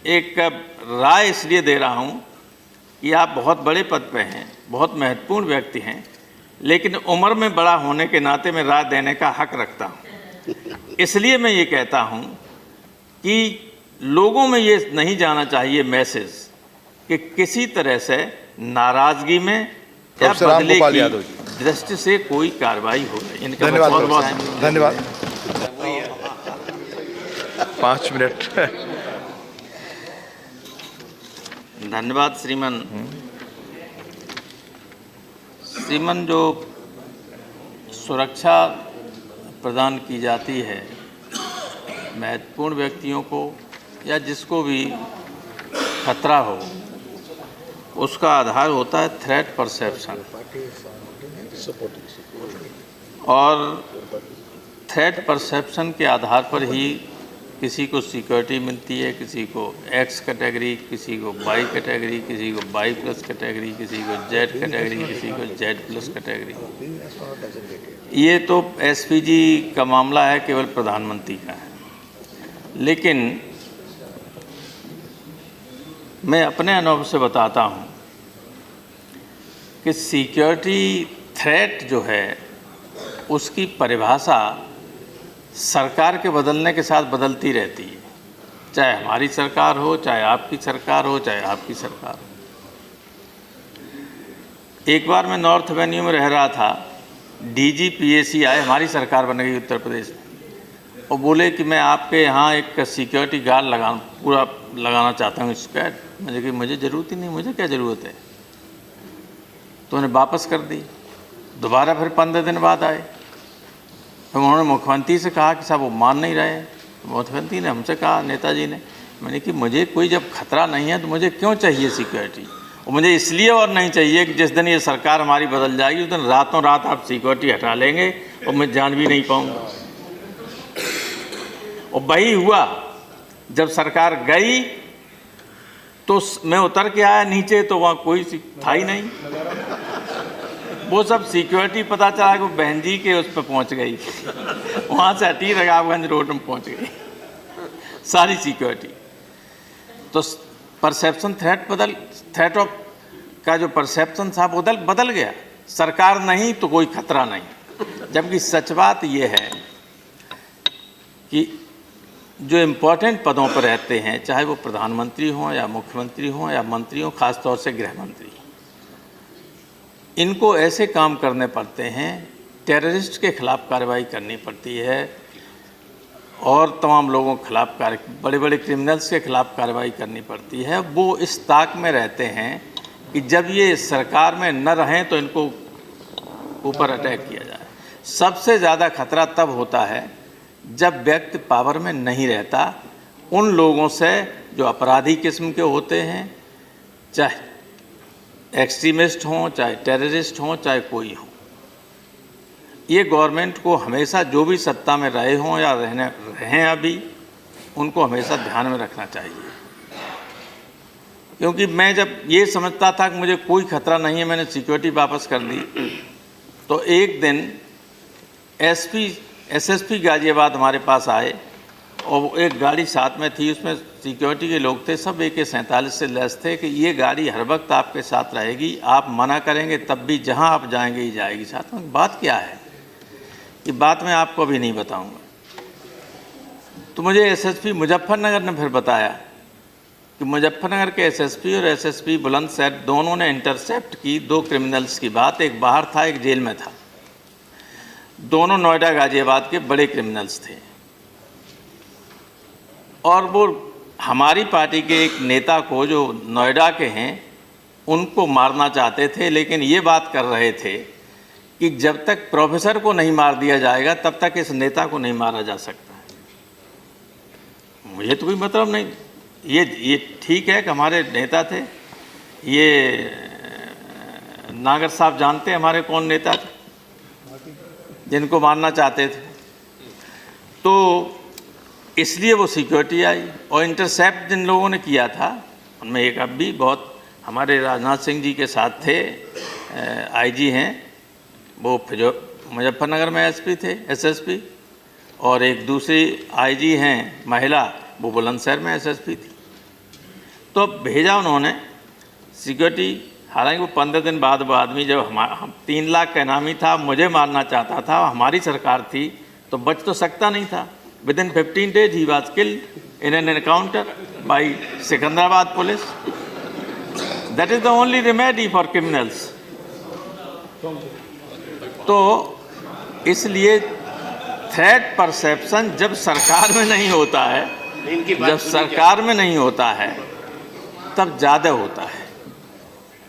एक राय इसलिए दे रहा हूं कि आप बहुत बड़े पद पे हैं, बहुत महत्वपूर्ण व्यक्ति हैं, लेकिन उम्र में बड़ा होने के नाते मैं राय देने का हक रखता हूं। इसलिए मैं ये कहता हूं कि लोगों में ये नहीं जाना चाहिए मैसेज कि किसी तरह से नाराजगी में या बदले की दृष्टि से कोई कार्रवाई हो रही है। इनका बहुत बहुत धन्यवाद। 5 मिनट। धन्यवाद श्रीमन जो सुरक्षा प्रदान की जाती है महत्वपूर्ण व्यक्तियों को या जिसको भी खतरा हो, उसका आधार होता है थ्रेट परसेप्शन, और थ्रेट परसेप्शन के आधार पर ही किसी को सिक्योरिटी मिलती है, किसी को एक्स कैटेगरी, किसी को वाई कैटेगरी, किसी को वाई प्लस कैटेगरी, किसी को जेड कैटेगरी, किसी को जेड प्लस कैटेगरी। ये तो एसपीजी का मामला है, केवल प्रधानमंत्री का है। लेकिन मैं अपने अनुभव से बताता हूँ कि सिक्योरिटी थ्रेट जो है उसकी परिभाषा सरकार के बदलने के साथ बदलती रहती है, चाहे हमारी सरकार हो, चाहे आपकी सरकार हो, चाहे आपकी सरकार हो। एक बार मैं नॉर्थ एवेन्यू में रह रहा था, डीजीपीएसी आए, हमारी सरकार बन गई उत्तर प्रदेश में, और बोले कि मैं आपके यहाँ एक सिक्योरिटी गार्ड पूरा लगाना चाहता हूँ स्क्वाड। मुझे कि मुझे ज़रूरत ही नहीं, मुझे क्या ज़रूरत है। तो उन्हें वापस कर दी। दोबारा फिर 15 दिन बाद आए, तो उन्होंने मुख्यमंत्री से कहा कि साहब वो मान नहीं रहे। मुख्यमंत्री ने हमसे कहा, नेताजी ने, मैंने कि मुझे कोई जब खतरा नहीं है तो मुझे क्यों चाहिए सिक्योरिटी। और मुझे इसलिए और नहीं चाहिए कि जिस दिन ये सरकार हमारी बदल जाएगी उस दिन रातों रात आप सिक्योरिटी हटा लेंगे और मैं जान भी नहीं पाऊँगा। और वही हुआ, जब सरकार गई तो मैं उतर के आया नीचे, तो वहाँ कोई था ही नहीं। वो सब सिक्योरिटी पता चला कि बहन जी के उस पर पहुँच गई, वहाँ से हटी रघावगंज रोड में पहुँच गई सारी सिक्योरिटी। तो परसेप्शन थ्रेट ऑफ का जो परसेप्शन था बदल गया। सरकार नहीं तो कोई खतरा नहीं। जबकि सच बात ये है कि जो इम्पोर्टेंट पदों पर रहते हैं, चाहे वो प्रधानमंत्री हों या मुख्यमंत्री हों या मंत्री हों, खासतौर से गृह मंत्री, इनको ऐसे काम करने पड़ते हैं, टेररिस्ट के खिलाफ कार्रवाई करनी पड़ती है और तमाम लोगों के खिलाफ बड़े बड़े क्रिमिनल्स के खिलाफ कार्रवाई करनी पड़ती है। वो इस ताक में रहते हैं कि जब ये सरकार में न रहें तो इनको ऊपर अटैक किया जाए। सबसे ज़्यादा खतरा तब होता है जब व्यक्ति पावर में नहीं रहता, उन लोगों से जो अपराधी किस्म के होते हैं, चाहे एक्सट्रीमिस्ट हों, चाहे टेररिस्ट हों, चाहे कोई हो। ये गवर्नमेंट को हमेशा, जो भी सत्ता में रहे हों या रहें अभी, उनको हमेशा ध्यान में रखना चाहिए। क्योंकि मैं जब ये समझता था कि मुझे कोई खतरा नहीं है, मैंने सिक्योरिटी वापस कर दी, तो एक दिन एसएसपी गाजियाबाद हमारे पास आए और एक गाड़ी साथ में थी, उसमें सिक्योरिटी के लोग थे, सब AK-47 से लैस थे कि ये गाड़ी हर वक्त आपके साथ रहेगी, आप मना करेंगे तब भी जहां आप जाएंगे ही जाएगी साथ में। बात क्या है, ये बात मैं आपको अभी नहीं बताऊंगा। तो मुझे एसएसपी मुजफ्फरनगर ने फिर बताया कि मुजफ्फरनगर के एसएसपी और एसएसपी बुलंदशहर दोनों ने इंटरसेप्ट की 2 क्रिमिनल्स की बात। एक बाहर था, एक जेल में था। दोनों नोएडा गाजियाबाद के बड़े क्रिमिनल्स थे और वो हमारी पार्टी के एक नेता को, जो नोएडा के हैं, उनको मारना चाहते थे। लेकिन ये बात कर रहे थे कि जब तक प्रोफेसर को नहीं मार दिया जाएगा तब तक इस नेता को नहीं मारा जा सकता। मुझे तो कोई मतलब नहीं, ये ठीक है कि हमारे नेता थे। ये नागर साहब जानते हैं हमारे कौन नेता थे जिनको मारना चाहते थे। तो इसलिए वो सिक्योरिटी आई और इंटरसेप्ट जिन लोगों ने किया था उनमें एक अब भी बहुत हमारे राजनाथ सिंह जी के साथ थे, आईजी हैं, वो मुजफ्फरनगर में एसपी थे, एसएसपी, और एक दूसरी आईजी हैं महिला, वो बुलंदशहर में एसएसपी थी। तो भेजा उन्होंने सिक्योरिटी। हालांकि वो 15 दिन बाद वो आदमी, जब हम 3 लाख का इनामी था, मुझे मारना चाहता था, हमारी सरकार थी, तो बच तो सकता नहीं था। Within 15 days he was killed in an encounter by Secunderabad police. That is the only remedy for criminals. तो इसलिए थ्रेट परसेप्शन जब सरकार में नहीं होता है, जब सरकार में नहीं होता है तब ज़्यादा होता है।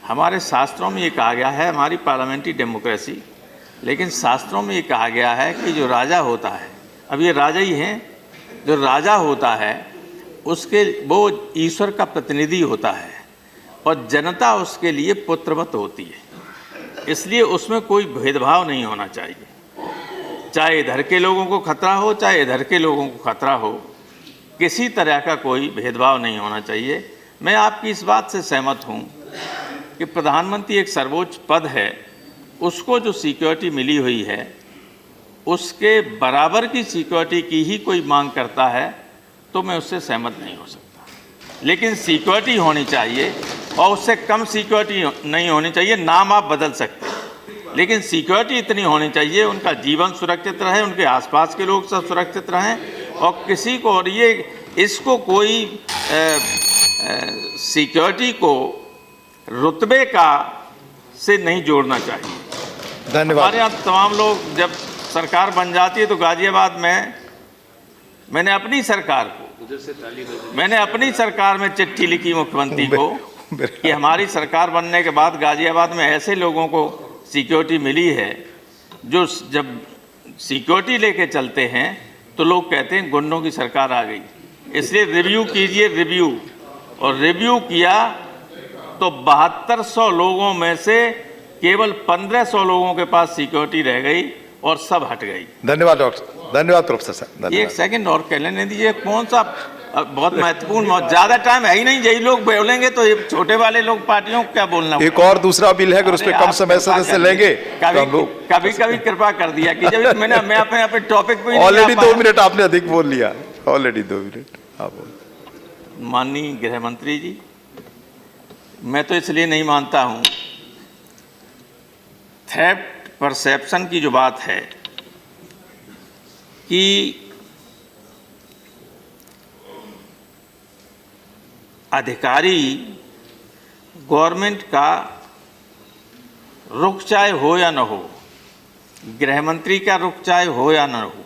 हमारे शास्त्रों में ये कहा गया है, हमारी पार्लियामेंट्री डेमोक्रेसी, लेकिन शास्त्रों में ये कहा गया है कि जो राजा होता है, अब ये राजा ही हैं, जो राजा होता है उसके वो ईश्वर का प्रतिनिधि होता है और जनता उसके लिए पुत्रवत होती है। इसलिए उसमें कोई भेदभाव नहीं होना चाहिए, चाहे इधर के लोगों को खतरा हो चाहे इधर के लोगों को खतरा हो, किसी तरह का कोई भेदभाव नहीं होना चाहिए। मैं आपकी इस बात से सहमत हूँ कि प्रधानमंत्री एक सर्वोच्च पद है, उसको जो सिक्योरिटी मिली हुई है उसके बराबर की सिक्योरिटी की ही कोई मांग करता है तो मैं उससे सहमत नहीं हो सकता। लेकिन सिक्योरिटी होनी चाहिए और उससे कम सिक्योरिटी नहीं होनी चाहिए। नाम आप बदल सकते हैं, लेकिन सिक्योरिटी इतनी होनी चाहिए उनका जीवन सुरक्षित रहे, उनके आसपास के लोग सब सुरक्षित रहें और किसी को, और ये इसको कोई सिक्योरिटी को रुतबे का से नहीं जोड़ना चाहिए। धन्यवाद। हमारे यहाँ तमाम लोग जब सरकार बन जाती है तो गाजियाबाद में मैंने अपनी सरकार में चिट्ठी लिखी मुख्यमंत्री को कि हमारी सरकार बनने के बाद गाजियाबाद में ऐसे लोगों को सिक्योरिटी मिली है जो जब सिक्योरिटी लेके चलते हैं तो लोग कहते हैं गुंडों की सरकार आ गई। इसलिए रिव्यू कीजिए, रिव्यू। और रिव्यू किया तो 7200 लोगों में से केवल 1500 लोगों के पास सिक्योरिटी रह गई और सब हट गई। धन्यवाद डॉक्टर, धन्यवाद प्रोफेसर साहब। एक सेकंड और कह लेने दीजिए, कौन सा बहुत महत्वपूर्ण, बहुत ज़्यादा टाइम है ही नहीं, यही लोग बोलेंगे तो ये छोटे वाले लोग पार्टियों को क्या बोलना। एक और दूसरा बिल है, अगर उस पर कम समय सदस्य लेंगे कभी कभी कृपा कर दिया कि जब मैं अपने टॉपिक पे ऑलरेडी 2 मिनट आपने अधिक बोल लिया, ऑलरेडी 2 मिनट आप बोल। माननीय गृह मंत्री जी, मैं तो इसलिए नहीं मानता हूं, थ्रेट परसेप्शन की जो बात है कि अधिकारी गवर्नमेंट का रुख चाहे हो या न हो, गृह मंत्री का रुख चाहे हो या न हो,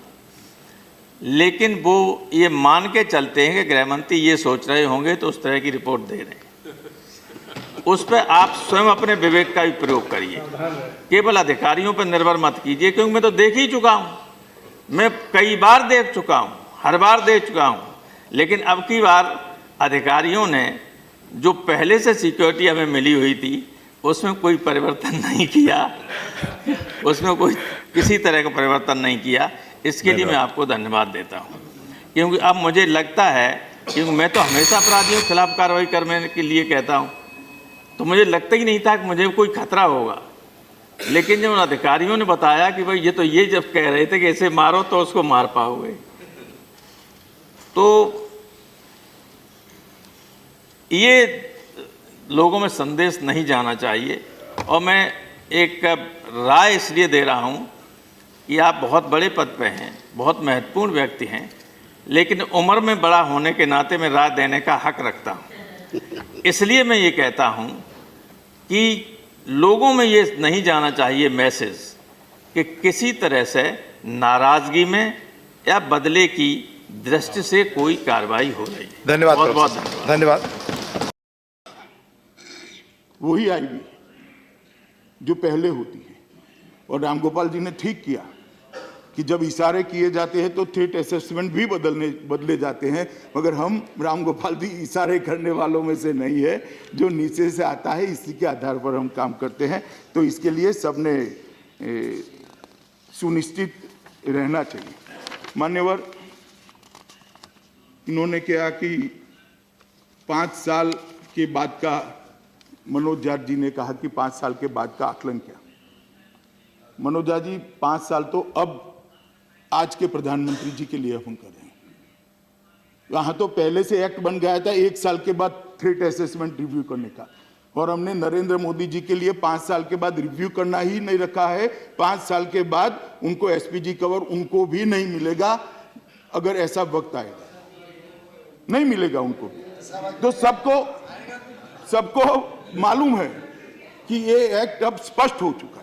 लेकिन वो ये मान के चलते हैं कि गृह मंत्री ये सोच रहे होंगे तो उस तरह की रिपोर्ट दे रहे हैं। उस पर आप स्वयं अपने विवेक का भी प्रयोग करिए, केवल अधिकारियों पर निर्भर मत कीजिए, क्योंकि मैं तो देख ही चुका हूँ, मैं कई बार देख चुका हूँ, हर बार देख चुका हूँ। लेकिन अब की बार अधिकारियों ने जो पहले से सिक्योरिटी हमें मिली हुई थी उसमें कोई परिवर्तन नहीं किया, उसमें कोई किसी तरह का परिवर्तन नहीं किया। इसके लिए मैं आपको धन्यवाद देता हूँ, क्योंकि अब मुझे लगता है, क्योंकि मैं तो हमेशा अपराधियों के खिलाफ कार्रवाई करने के लिए कहता हूँ, तो मुझे लगता ही नहीं था कि मुझे कोई खतरा होगा। लेकिन जब उन अधिकारियों ने बताया कि भाई ये जब कह रहे थे कि ऐसे मारो तो उसको मार पाओगे, तो ये लोगों में संदेश नहीं जाना चाहिए। और मैं एक राय इसलिए दे रहा हूँ कि आप बहुत बड़े पद पे हैं, बहुत महत्वपूर्ण व्यक्ति हैं, लेकिन उम्र में बड़ा होने के नाते मैं राय देने का हक रखता हूँ। इसलिए मैं ये कहता हूँ कि लोगों में ये नहीं जाना चाहिए मैसेज कि किसी तरह से नाराज़गी में या बदले की दृष्टि से कोई कार्रवाई हो रही है। धन्यवाद, बहुत बहुत धन्यवाद। वही आएगी जो पहले होती है। और रामगोपाल जी ने ठीक किया कि जब इशारे किए जाते हैं तो थ्रेट असेसमेंट भी बदले जाते हैं, मगर हम रामगोपाल जी इशारे करने वालों में से नहीं है, जो नीचे से आता है इसी के आधार पर हम काम करते हैं। तो इसके लिए सबने सुनिश्चित रहना चाहिए। मान्यवर, इन्होंने कहा कि 5 साल के बाद का, मनोज झा जी ने कहा कि 5 साल के बाद का आकलन क्या। मनोज झा जी, 5 साल तो अब आज के प्रधानमंत्री जी के लिए हम कर रहे हैं। वहां तो पहले से एक्ट बन गया था, 1 साल के बाद थ्रेट असेसमेंट रिव्यू करने का। और हमने नरेंद्र मोदी जी के लिए 5 साल के बाद रिव्यू करना ही नहीं रखा है। 5 साल के बाद उनको एसपीजी कवर उनको भी नहीं मिलेगा, अगर ऐसा वक्त आएगा नहीं मिलेगा उनको भी। तो सबको मालूम है कि ये एक्ट अब स्पष्ट हो चुका है।